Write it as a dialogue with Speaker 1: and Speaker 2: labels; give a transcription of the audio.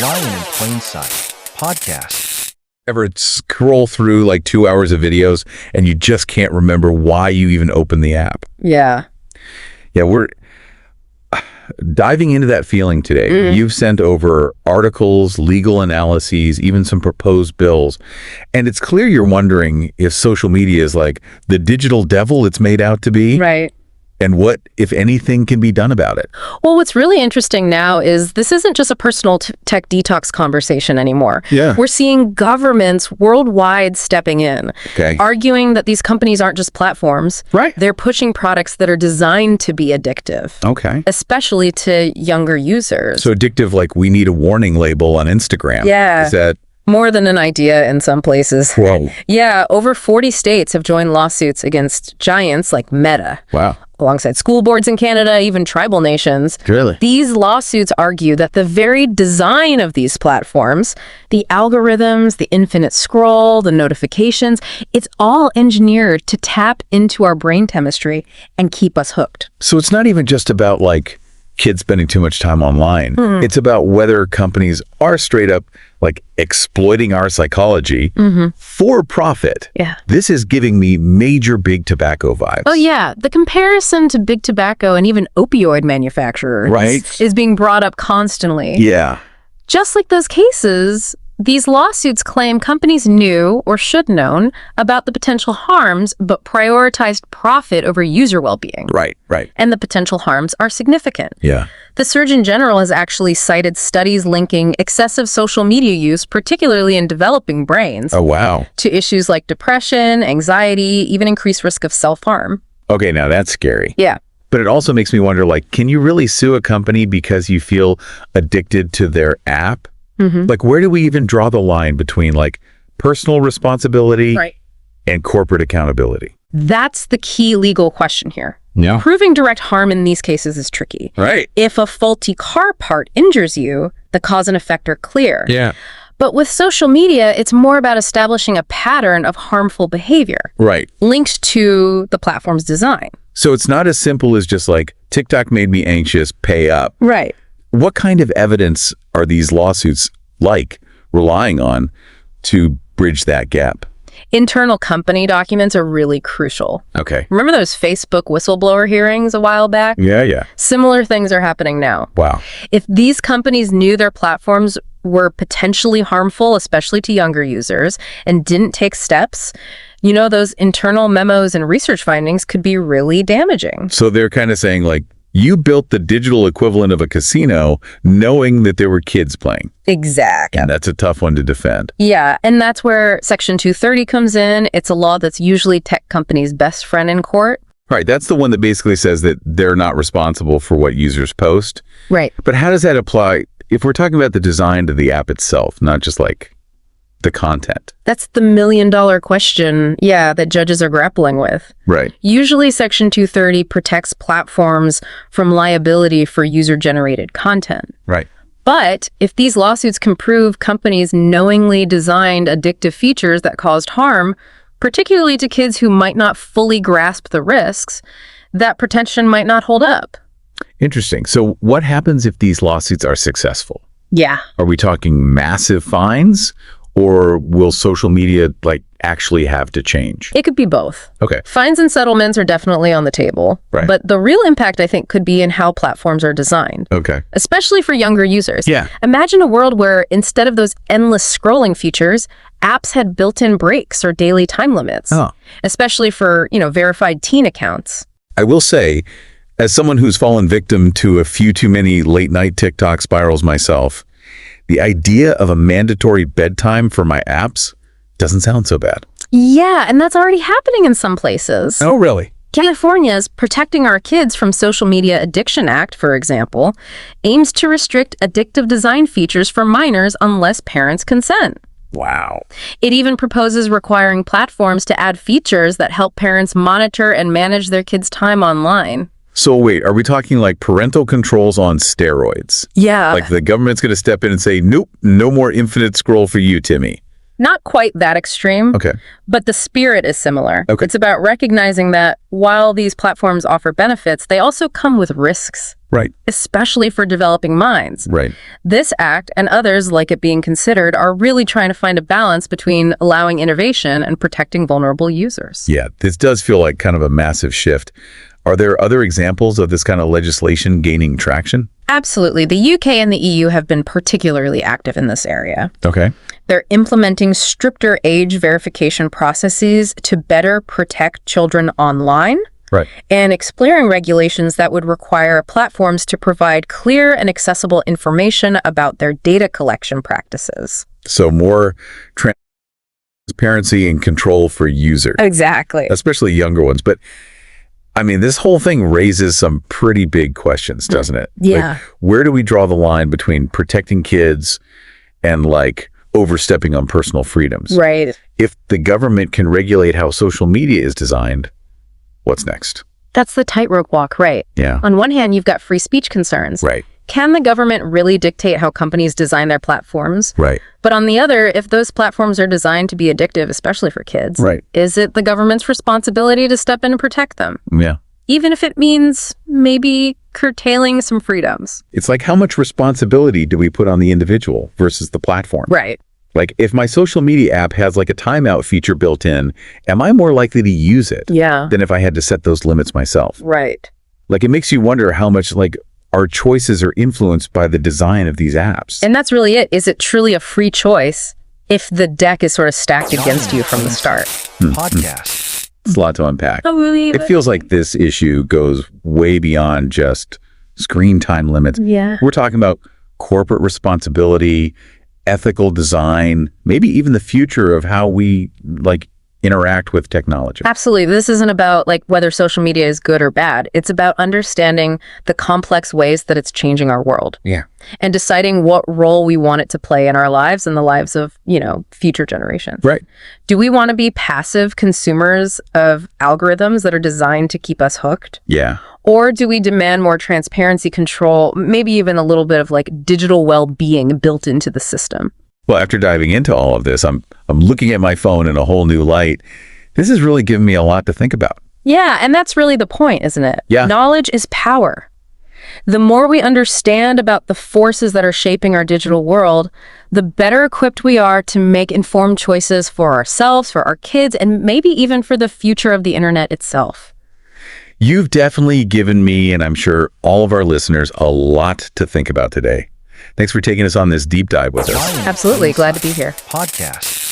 Speaker 1: Lion in Plain Sight podcast.
Speaker 2: Ever scroll through like 2 hours of videos and you just can't remember why you even opened the app?
Speaker 3: Yeah.
Speaker 2: Yeah, we're diving into that feeling today. You've sent over articles, legal analyses, even some proposed bills. And it's clear you're wondering if social media is like the digital devil it's made out to be.
Speaker 3: Right.
Speaker 2: And what, if anything, can be done about it.
Speaker 3: Well, what's really interesting now is this isn't just a personal tech detox conversation anymore.
Speaker 2: Yeah.
Speaker 3: We're seeing governments worldwide stepping in, arguing that these companies aren't just platforms.
Speaker 2: Right.
Speaker 3: They're pushing products that are designed to be addictive.
Speaker 2: Okay.
Speaker 3: Especially to younger users.
Speaker 2: So addictive, like we need a warning label on Instagram.
Speaker 3: Yeah.
Speaker 2: Is that...
Speaker 3: More than an idea in some places.
Speaker 2: Whoa.
Speaker 3: Yeah, over 40 states have joined lawsuits against giants like Meta.
Speaker 2: Wow.
Speaker 3: Alongside school boards in Canada, even tribal nations.
Speaker 2: Really?
Speaker 3: These lawsuits argue that the very design of these platforms, the algorithms, the infinite scroll, the notifications, it's all engineered to tap into our brain chemistry and keep us hooked.
Speaker 2: So it's not even just about like kids spending too much time online. It's about whether companies are straight up like exploiting our psychology for profit.
Speaker 3: Yeah.
Speaker 2: This is giving me major big tobacco vibes.
Speaker 3: Oh yeah, the comparison to big tobacco and even opioid manufacturers is being brought up constantly.
Speaker 2: Yeah.
Speaker 3: Just like those cases, these lawsuits claim companies knew or should known about the potential harms, but prioritized profit over user well-being.
Speaker 2: Right.
Speaker 3: And the potential harms are significant.
Speaker 2: Yeah.
Speaker 3: The Surgeon General has actually cited studies linking excessive social media use, particularly in developing brains,
Speaker 2: Oh, wow.
Speaker 3: to issues like depression, anxiety, even increased risk of self-harm.
Speaker 2: Okay, now that's scary.
Speaker 3: Yeah.
Speaker 2: But it also makes me wonder, like, can you really sue a company because you feel addicted to their app? Like, where do we even draw the line between, like, personal responsibility and corporate accountability?
Speaker 3: That's the key legal question here.
Speaker 2: Yeah.
Speaker 3: Proving direct harm in these cases is tricky.
Speaker 2: Right.
Speaker 3: If a faulty car part injures you, the cause and effect are clear.
Speaker 2: Yeah.
Speaker 3: But with social media, it's more about establishing a pattern of harmful behavior
Speaker 2: Right.
Speaker 3: linked to the platform's design.
Speaker 2: So it's not as simple as just like, TikTok made me anxious, pay up.
Speaker 3: Right.
Speaker 2: What kind of evidence are these lawsuits relying on to bridge that gap?
Speaker 3: Internal company documents are really crucial.
Speaker 2: Okay.
Speaker 3: Remember those Facebook whistleblower hearings a while back?
Speaker 2: Yeah.
Speaker 3: Similar things are happening now.
Speaker 2: Wow.
Speaker 3: If these companies knew their platforms were potentially harmful, especially to younger users, and didn't take steps, those internal memos and research findings could be really damaging.
Speaker 2: So they're kind of saying, like, you built the digital equivalent of a casino knowing that there were kids playing.
Speaker 3: Exactly.
Speaker 2: And that's a tough one to defend.
Speaker 3: Yeah, and that's where Section 230 comes in. It's a law that's usually tech companies' best friend in court.
Speaker 2: Right. That's the one that basically says that they're not responsible for what users post.
Speaker 3: Right.
Speaker 2: But how does that apply if we're talking about the design of the app itself, not just like the content?
Speaker 3: That's the million-dollar question, that judges are grappling with.
Speaker 2: Right.
Speaker 3: Usually, Section 230 protects platforms from liability for user-generated content.
Speaker 2: Right.
Speaker 3: But if these lawsuits can prove companies knowingly designed addictive features that caused harm, particularly to kids who might not fully grasp the risks, that protection might not hold up.
Speaker 2: Interesting. So what happens if these lawsuits are successful?
Speaker 3: Yeah.
Speaker 2: Are we talking massive fines? Or will social media actually have to change?
Speaker 3: It could be both.
Speaker 2: Okay.
Speaker 3: Fines and settlements are definitely on the table.
Speaker 2: Right.
Speaker 3: But the real impact, I think, could be in how platforms are designed.
Speaker 2: Okay.
Speaker 3: Especially for younger users.
Speaker 2: Yeah.
Speaker 3: Imagine a world where instead of those endless scrolling features, apps had built-in breaks or daily time limits.
Speaker 2: Oh.
Speaker 3: Especially for, verified teen accounts.
Speaker 2: I will say, as someone who's fallen victim to a few too many late-night TikTok spirals myself, the idea of a mandatory bedtime for my apps doesn't sound so bad.
Speaker 3: Yeah, and that's already happening in some places.
Speaker 2: Oh, really?
Speaker 3: California's Protecting Our Kids from Social Media Addiction Act, for example, aims to restrict addictive design features for minors unless parents consent.
Speaker 2: Wow.
Speaker 3: It even proposes requiring platforms to add features that help parents monitor and manage their kids' time online.
Speaker 2: So wait, are we talking like parental controls on steroids?
Speaker 3: Yeah.
Speaker 2: Like the government's going to step in and say, nope, no more infinite scroll for you, Timmy.
Speaker 3: Not quite that extreme,
Speaker 2: Okay.
Speaker 3: but the spirit is similar.
Speaker 2: Okay.
Speaker 3: It's about recognizing that while these platforms offer benefits, they also come with risks.
Speaker 2: Right.
Speaker 3: especially for developing minds.
Speaker 2: Right.
Speaker 3: This act and others like it being considered are really trying to find a balance between allowing innovation and protecting vulnerable users.
Speaker 2: Yeah, this does feel like kind of a massive shift. Are there other examples of this kind of legislation gaining traction?
Speaker 3: Absolutely. The UK and the EU have been particularly active in this area.
Speaker 2: Okay.
Speaker 3: They're implementing stricter age verification processes to better protect children online
Speaker 2: Right.
Speaker 3: and exploring regulations that would require platforms to provide clear and accessible information about their data collection practices.
Speaker 2: So more transparency and control for users,
Speaker 3: Exactly.
Speaker 2: especially younger ones. But I mean, this whole thing raises some pretty big questions, doesn't it?
Speaker 3: Yeah.
Speaker 2: Like, where do we draw the line between protecting kids and like overstepping on personal freedoms?
Speaker 3: Right.
Speaker 2: If the government can regulate how social media is designed, what's next?
Speaker 3: That's the tightrope walk, right?
Speaker 2: Yeah.
Speaker 3: On one hand, you've got free speech concerns.
Speaker 2: Right.
Speaker 3: Can the government really dictate how companies design their platforms?
Speaker 2: Right.
Speaker 3: But on the other, if those platforms are designed to be addictive, especially for kids,
Speaker 2: Right.
Speaker 3: is it the government's responsibility to step in and protect them?
Speaker 2: Yeah.
Speaker 3: Even if it means maybe curtailing some freedoms.
Speaker 2: It's like, how much responsibility do we put on the individual versus the platform?
Speaker 3: Right.
Speaker 2: Like, if my social media app has like a timeout feature built in, am I more likely to use it
Speaker 3: Yeah.
Speaker 2: than if I had to set those limits myself?
Speaker 3: Right.
Speaker 2: Like, it makes you wonder how much like our choices are influenced by the design of these apps.
Speaker 3: And that's really it. Is it truly a free choice if the deck is sort of stacked against you from the start?
Speaker 1: Podcast.
Speaker 2: It's a lot to unpack.
Speaker 3: Oh, really?
Speaker 2: It feels like this issue goes way beyond just screen time limits.
Speaker 3: Yeah.
Speaker 2: We're talking about corporate responsibility, ethical design, maybe even the future of how we like interact with technology.
Speaker 3: Absolutely. This isn't about like whether social media is good or bad. It's about understanding the complex ways that it's changing our world
Speaker 2: Yeah.
Speaker 3: and deciding what role we want it to play in our lives and the lives of, future generations.
Speaker 2: Right.
Speaker 3: Do we want to be passive consumers of algorithms that are designed to keep us hooked?
Speaker 2: Yeah.
Speaker 3: Or do we demand more transparency, control, maybe even a little bit of like digital well-being built into the system?
Speaker 2: Well, after diving into all of this, I'm looking at my phone in a whole new light. This has really given me a lot to think about.
Speaker 3: Yeah, and that's really the point, isn't it?
Speaker 2: Yeah.
Speaker 3: Knowledge is power. The more we understand about the forces that are shaping our digital world, the better equipped we are to make informed choices for ourselves, for our kids, and maybe even for the future of the internet itself.
Speaker 2: You've definitely given me, and I'm sure all of our listeners, a lot to think about today. Thanks for taking us on this deep dive with us.
Speaker 3: Absolutely. Glad to be here.
Speaker 1: Podcast.